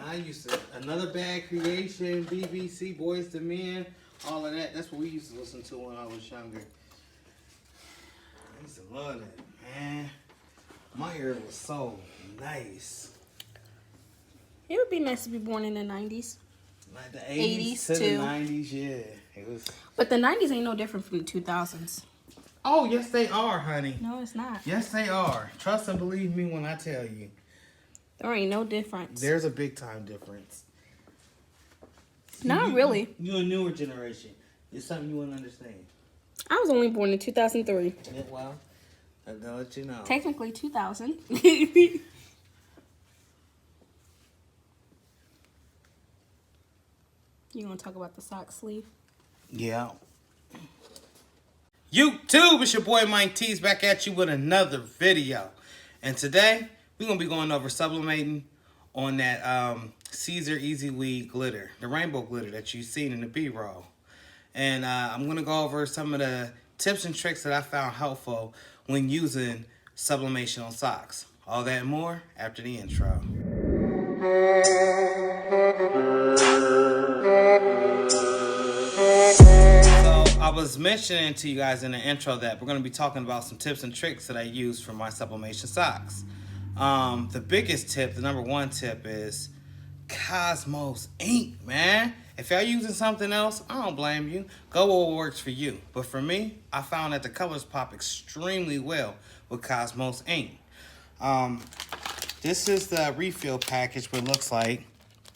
I used to, Another Bad Creation, BBC, Boys to Men, all of that. That's what we used to listen to when I was younger. I used to love that, man. My hair was so nice. It would be nice to be born in the 90s. Like the 80s to too. the 90s, yeah. It was. But the 90s ain't no different from the 2000s. Oh, yes, they are, honey. No, it's not. Yes, they are. Trust and believe me when I tell you. There ain't no difference. There's a big time difference. Not really. You're a newer generation. It's something you wouldn't understand. I was only born in 2003. Yeah, well, I'll let you know. Technically 2000. You gonna talk about the sock sleeve? Yeah. YouTube, it's your boy Mike T's back at you with another video. And today, we're going to be going over sublimating on that Caesar Easy Weed glitter. The rainbow glitter that you've seen in the B-roll. And I'm going to go over some of the tips and tricks that I found helpful when using sublimation on socks. All that and more after the intro. I was mentioning to you guys in the intro that we're going to be talking about some tips and tricks that I use for my sublimation socks. The biggest tip, the number one tip is Cosmos ink, man. If y'all using something else, I don't blame you. Go with what works for you. But for me, I found that the colors pop extremely well with Cosmos ink. This is the refill package, what it looks like.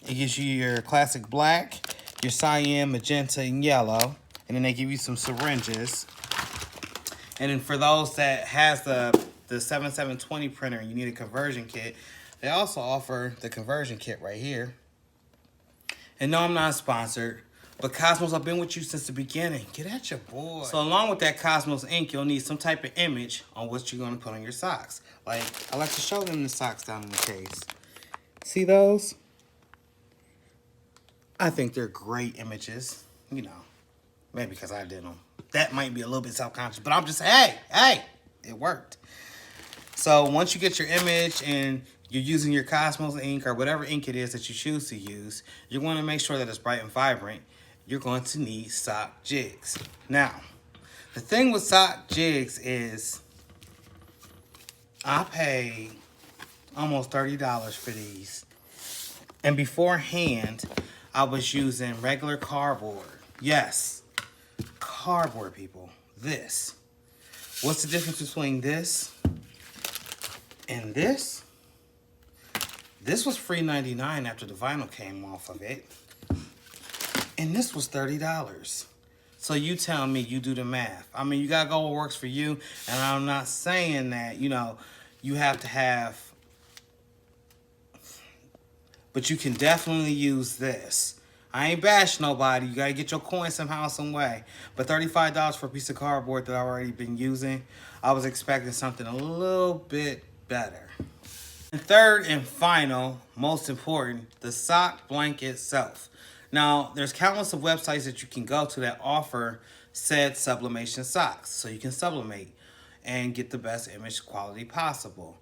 It gives you your classic black, your cyan, magenta, and yellow. And then they give you some syringes. And then for those that has the 7720 printer and you need a conversion kit, they also offer the conversion kit right here. And no, I'm not sponsored, but Cosmos, I've been with you since the beginning. Get at your boy. So along with that Cosmos ink, you'll need some type of image on what you're going to put on your socks. Like, I like to show them the socks down in the case. See those? I think they're great images, you know. Maybe because I did them. That might be a little bit self-conscious, but I'm just saying, hey, it worked. So once you get your image and you're using your Cosmos ink or whatever ink it is that you choose to use, you're going to make sure that it's bright and vibrant. You're going to need sock jigs. Now, the thing with sock jigs is I paid almost $30 for these. And beforehand, I was using regular cardboard. Yes. Cardboard, people. This. What's the difference between this and this? This was free $99 after the vinyl came off of it. And this was $30. So you tell me, you do the math. I mean, you gotta go what works for you. And I'm not saying that, you know, you have to have, but you can definitely use this. I ain't bash nobody. You gotta get your coin somehow, some way. But $35 for a piece of cardboard that I've already been using, I was expecting something a little bit better. And third and final, most important, the sock blanket itself. Now, there's countless of websites that you can go to that offer said sublimation socks. So you can sublimate and get the best image quality possible.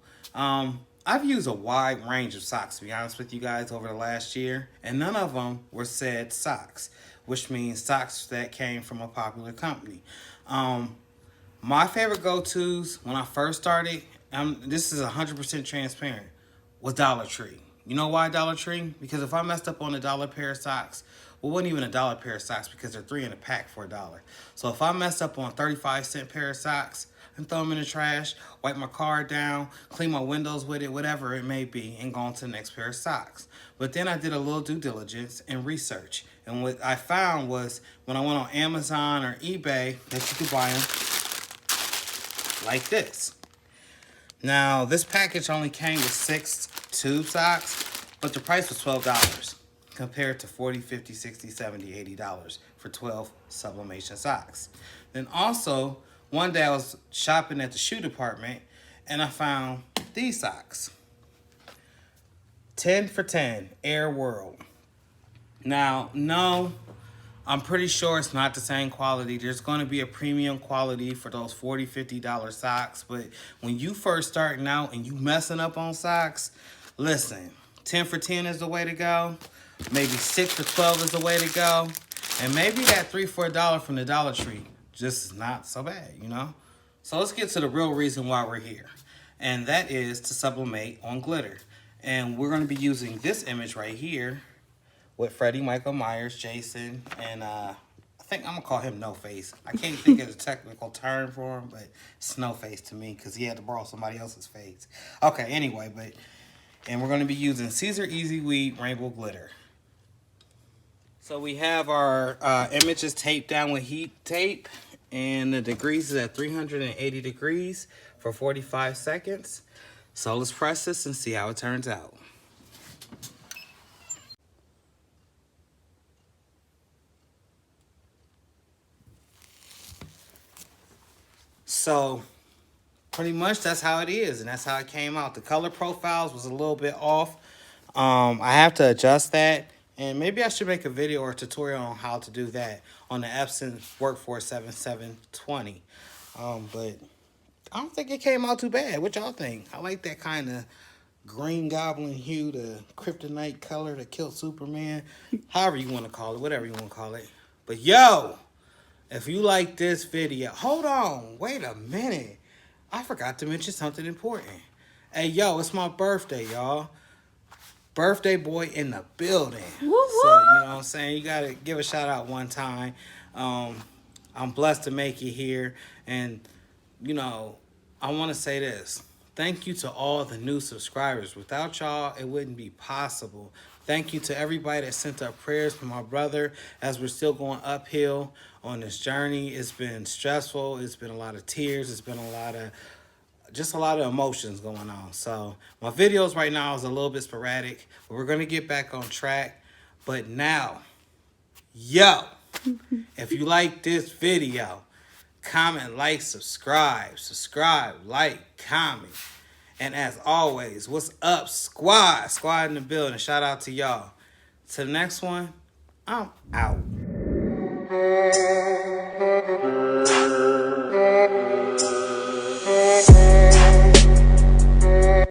I've used a wide range of socks, to be honest with you guys, over the last year, and none of them were said socks, which means socks that came from a popular company. My favorite go-tos when I first started, this is 100% transparent, was Dollar Tree. You know why Dollar Tree? Because if I messed up on a $1 pair of socks, well, it wasn't even a $1 pair of socks because they're 3 in a pack for $1. So if I messed up on a 35-cent pair of socks, and throw them in the trash, wipe my car down, clean my windows with it, whatever it may be, and go on to the next pair of socks. But then I did a little due diligence and research. And what I found was when I went on Amazon or eBay that you could buy them like this. Now, this package only came with 6 tube socks, but the price was $12 compared to $40, $50, $60, $70, $80 for 12 sublimation socks. Then also, one day I was shopping at the shoe department and I found these socks. 10 for 10, Air World. Now, no, I'm pretty sure it's not the same quality. There's going to be a premium quality for those $40, $50 socks. But when you first starting out and you messing up on socks, listen, 10 for 10 is the way to go. Maybe 6 for 12 is the way to go. And maybe that 3 for $1 from the Dollar Tree just not so bad, you know? So let's get to the real reason why we're here. And that is to sublimate on glitter. And we're going to be using this image right here with Freddie, Michael Myers, Jason, and I think I'm going to call him No Face. I can't think of the technical term for him, but it's No Face to me because he had to borrow somebody else's face. Okay, anyway, and we're going to be using Caesar Easy Weed Rainbow Glitter. So we have our images taped down with heat tape, and the degrees is at 380 degrees for 45 seconds. So let's press this and see how it turns out. So pretty much that's how it is, and that's how it came out. The color profiles was a little bit off. I have to adjust that, and maybe I should make a video or a tutorial on how to do that on the Epson Workforce 7720. But I don't think it came out too bad. What y'all think? I like that kind of green goblin hue, the kryptonite color that killed Superman. However you want to call it, whatever you want to call it. But yo, if you like this video, hold on, wait a minute. I forgot to mention something important. Hey, yo, it's my birthday, y'all. Birthday boy in the building. Woo woo. So, you know what I'm saying? You got to give a shout out one time. I'm blessed to make it here. And, you know, I want to say this. Thank you to all the new subscribers. Without y'all, it wouldn't be possible. Thank you to everybody that sent up prayers for my brother as we're still going uphill on this journey. It's been stressful. It's been a lot of tears. It's been a lot of emotions going on. So my videos right now is a little bit sporadic, but we're going to get back on track. But now, yo, if you like this video, comment, like, subscribe, like, comment. And as always, what's up, squad? Squad in the building. Shout out to y'all. To the next one, I'm out.